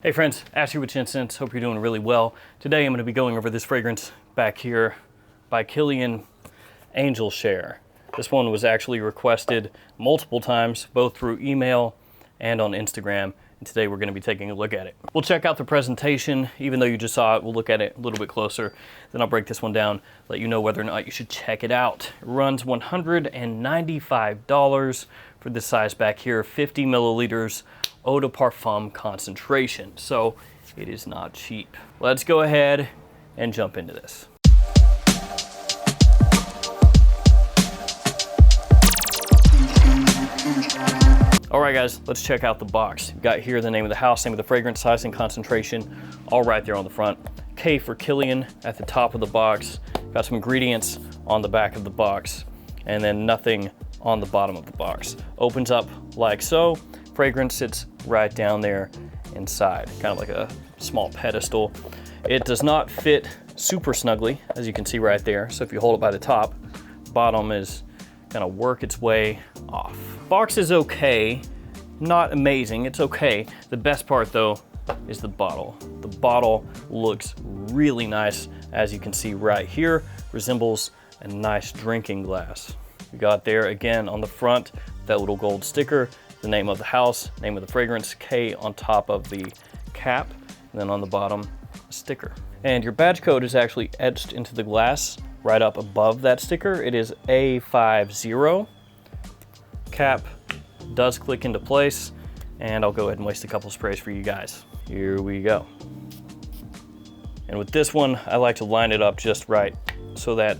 Hey friends, Ash here with Gents. Hope you're doing really well. Today I'm going to be going over this fragrance back here by Kilian, Angel Share. This one was actually requested multiple times, both through email and on Instagram. And today we're going to be taking a look at it. We'll check out the presentation. Even though you just saw it, we'll look at it a little bit closer. Then I'll break this one down, let you know whether or not you should check it out. It runs $195 for this size back here, 50 milliliters. Eau de Parfum concentration, so it is not cheap. Let's go ahead and jump into this. All right guys, let's check out the box. We've got here the name of the house, name of the fragrance, size and concentration, all right there on the front. K for Kilian at the top of the box. Got some ingredients on the back of the box, and then nothing on the bottom of the box. Opens up like so. Fragrance sits right down there inside, kind of like a small pedestal. It does not fit super snugly, as you can see right there. So if you hold it by the top, bottom is gonna work its way off. Box is okay, not amazing, it's okay. The best part though is the bottle. The bottle looks really nice, as you can see right here, resembles a nice drinking glass. We got there again on the front, that little gold sticker, the name of the house, name of the fragrance, K on top of the cap, and then on the bottom, a sticker. And your badge code is actually etched into the glass right up above that sticker. It is A50. Cap does click into place, and I'll go ahead and waste a couple sprays for you guys. Here we go. And with this one, I like to line it up just right so that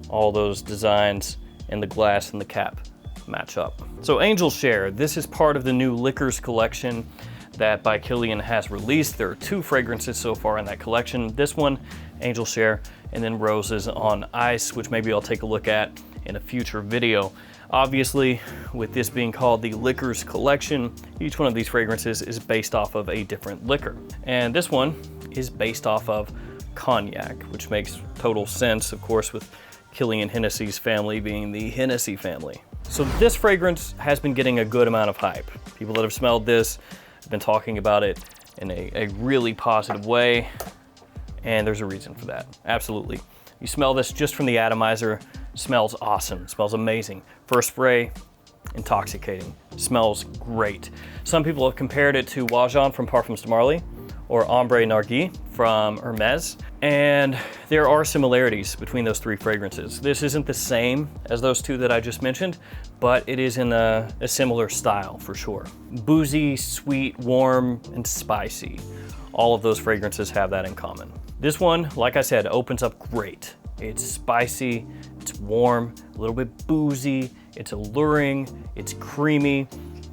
all those designs in the glass and the cap match up. So Angel Share, this is part of the new liquors collection that by Kilian has released. There are 2 fragrances so far in that collection. This one, Angel Share, and then Roses on Ice, which maybe I'll take a look at in a future video. Obviously, with this being called the liquors collection, each one of these fragrances is based off of a different liquor. And this one is based off of cognac, which makes total sense, of course, with Kilian Hennessy's family being the Hennessy family. So this fragrance has been getting a good amount of hype. People that have smelled this have been talking about it in a really positive way, and there's a reason for that, absolutely. You smell this just from the atomizer, smells awesome, smells amazing. First spray, intoxicating, smells great. Some people have compared it to Wajan from Parfums de Marly, or Ombre Narguilé from Hermes. And there are similarities between those 3 fragrances. This isn't the same as those 2 that I just mentioned, but it is in a similar style for sure. Boozy, sweet, warm, and spicy. All of those fragrances have that in common. This one, like I said, opens up great. It's spicy, it's warm, a little bit boozy, it's alluring, it's creamy,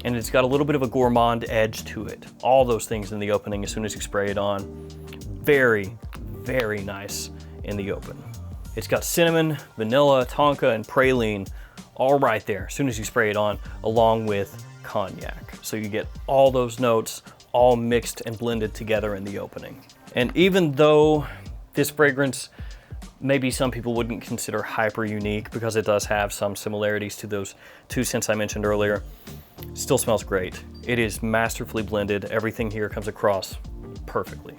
and it's got a little bit of a gourmand edge to it. All those things in the opening as soon as you spray it on. Very, very nice in the open. It's got cinnamon, vanilla, tonka, and praline all right there as soon as you spray it on, along with cognac. So you get all those notes all mixed and blended together in the opening. And even though this fragrance maybe some people wouldn't consider hyper unique because it does have some similarities to those 2 scents I mentioned earlier, still smells great. It is masterfully blended. Everything here comes across perfectly.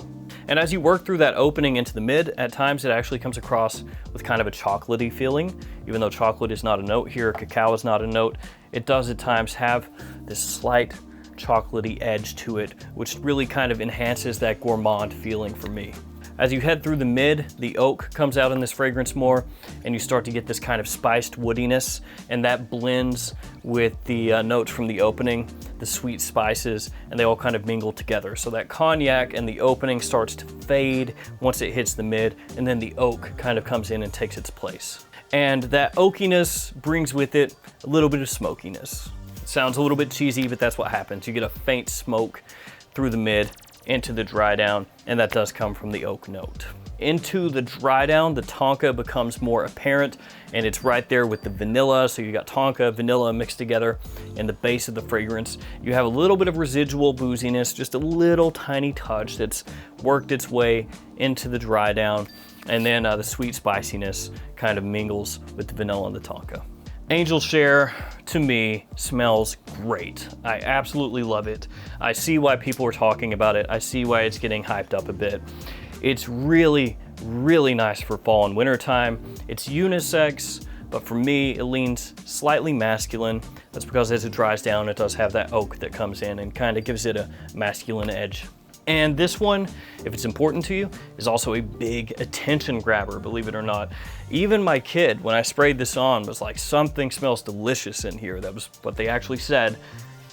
And as you work through that opening into the mid, at times it actually comes across with kind of a chocolatey feeling. Even though chocolate is not a note here, cacao is not a note, it does at times have this slight chocolatey edge to it, which really kind of enhances that gourmand feeling for me. As you head through the mid, the oak comes out in this fragrance more, and you start to get this kind of spiced woodiness, and that blends with the notes from the opening, the sweet spices, and they all kind of mingle together. So that cognac and the opening starts to fade once it hits the mid, and then the oak kind of comes in and takes its place. And that oakiness brings with it a little bit of smokiness. It sounds a little bit cheesy, but that's what happens. You get a faint smoke through the mid, into the dry down, and that does come from the oak note. Into the dry down, the tonka becomes more apparent, and it's right there with the vanilla. So you got tonka, vanilla mixed together in the base of the fragrance. You have a little bit of residual booziness, just a little tiny touch that's worked its way into the dry down, and then the sweet spiciness kind of mingles with the vanilla and the tonka. Angel Share, to me, smells great. I absolutely love it. I see why people are talking about it. I see why it's getting hyped up a bit. It's really, really nice for fall and winter time. It's unisex, but for me, it leans slightly masculine. That's because as it dries down, it does have that oak that comes in and kind of gives it a masculine edge. And this one, if it's important to you, is also a big attention grabber, believe it or not. Even my kid, when I sprayed this on, was like, something smells delicious in here. That was what they actually said.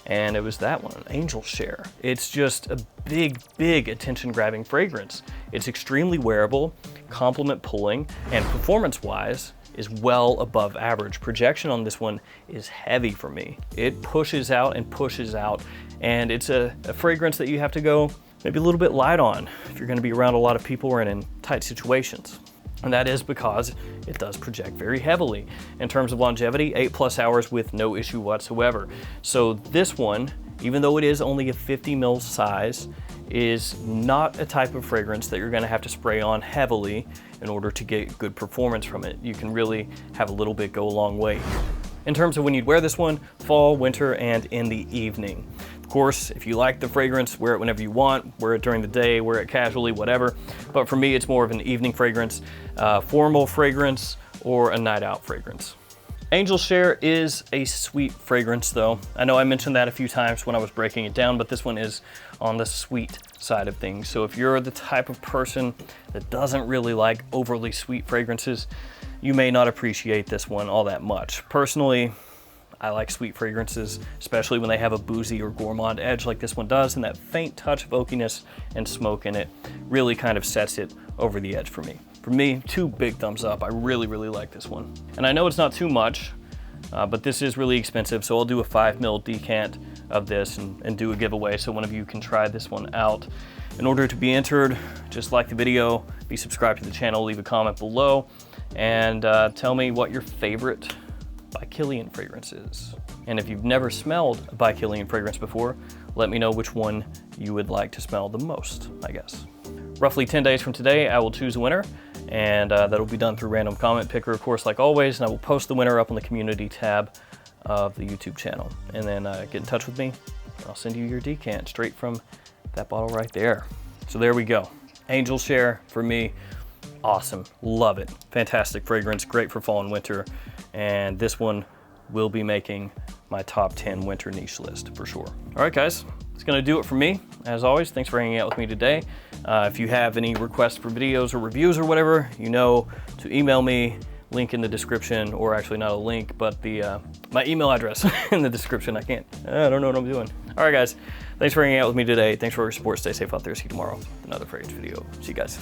And it was that one, Angel Share. It's just a big, big attention grabbing fragrance. It's extremely wearable, compliment pulling, and performance-wise is well above average. Projection on this one is heavy for me. It pushes out and pushes out, and it's a fragrance that you have to go maybe a little bit light on if you're gonna be around a lot of people or in tight situations. And that is because it does project very heavily. In terms of longevity, 8+ hours with no issue whatsoever. So this one, even though it is only a 50 ml size, is not a type of fragrance that you're gonna have to spray on heavily in order to get good performance from it. You can really have a little bit go a long way. In terms of when you'd wear this one, fall, winter, and in the evening. Of course, if you like the fragrance, wear it whenever you want, wear it during the day, wear it casually, whatever. But for me, it's more of an evening fragrance, formal fragrance, or a night out fragrance. Angel Share is a sweet fragrance though. I know I mentioned that a few times when I was breaking it down, but this one is on the sweet side of things. So if you're the type of person that doesn't really like overly sweet fragrances, you may not appreciate this one all that much. Personally, I like sweet fragrances, especially when they have a boozy or gourmand edge like this one does, and that faint touch of oakiness and smoke in it really kind of sets it over the edge for me. For me, 2 big thumbs up. I really, really like this one. And I know it's not too much, but this is really expensive, so I'll do a 5 ml decant of this and do a giveaway so one of you can try this one out. In order to be entered, just like the video, be subscribed to the channel, leave a comment below, and tell me what your favorite by Kilian fragrance is. And if you've never smelled a by Kilian fragrance before, let me know which one you would like to smell the most, I guess. Roughly 10 days from today, I will choose a winner, and that'll be done through random comment picker, of course, like always, and I will post the winner up on the community tab of the YouTube channel. And then get in touch with me, I'll send you your decant straight from that bottle right there. So there we go. Angel Share, for me, awesome, love it. Fantastic fragrance, great for fall and winter. And this one will be making my top 10 winter niche list for sure. All right, guys, that's gonna do it for me. As always, thanks for hanging out with me today. If you have any requests for videos or reviews or whatever, you know to email me, link in the description, or actually not a link, but my email address in the description. I don't know what I'm doing. All right, guys, thanks for hanging out with me today. Thanks for your support. Stay safe out there. See you tomorrow with another fragrance video. See you guys.